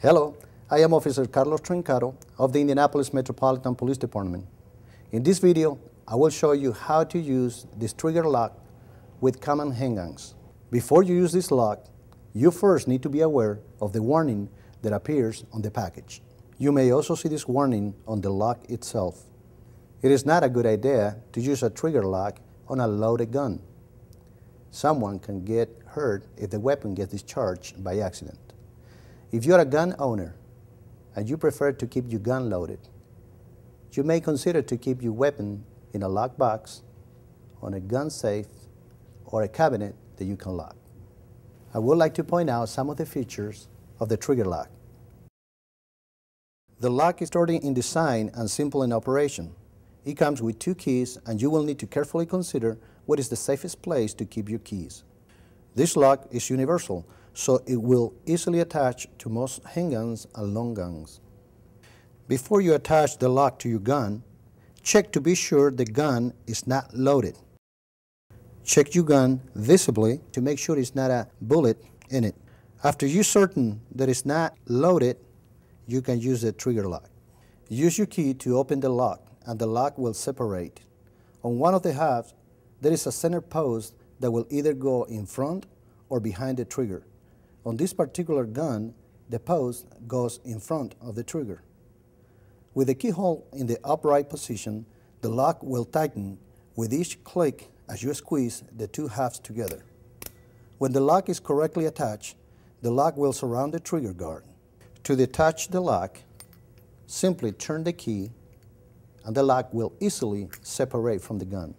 Hello, I am Officer Carlos Trincado of the Indianapolis Metropolitan Police Department. In this video, I will show you how to use this trigger lock with common handguns. Before you use this lock, you first need to be aware of the warning that appears on the package. You may also see this warning on the lock itself. It is not a good idea to use a trigger lock on a loaded gun. Someone can get hurt if the weapon gets discharged by accident. If you're a gun owner and you prefer to keep your gun loaded, you may consider to keep your weapon in a locked box, on a gun safe, or a cabinet that you can lock. I would like to point out some of the features of the trigger lock. The lock is sturdy in design and simple in operation. It comes with 2 keys, and you will need to carefully consider what is the safest place to keep your keys. This lock is universal, so it will easily attach to most handguns and long guns. Before you attach the lock to your gun, check to be sure the gun is not loaded. Check your gun visibly to make sure it's not a bullet in it. After you're certain that it's not loaded, you can use the trigger lock. Use your key to open the lock, and the lock will separate. On one of the halves, there is a center post that will either go in front or behind the trigger. On this particular gun, the post goes in front of the trigger. With the keyhole in the upright position, the lock will tighten with each click as you squeeze the 2 halves together. When the lock is correctly attached, the lock will surround the trigger guard. To detach the lock, simply turn the key and the lock will easily separate from the gun.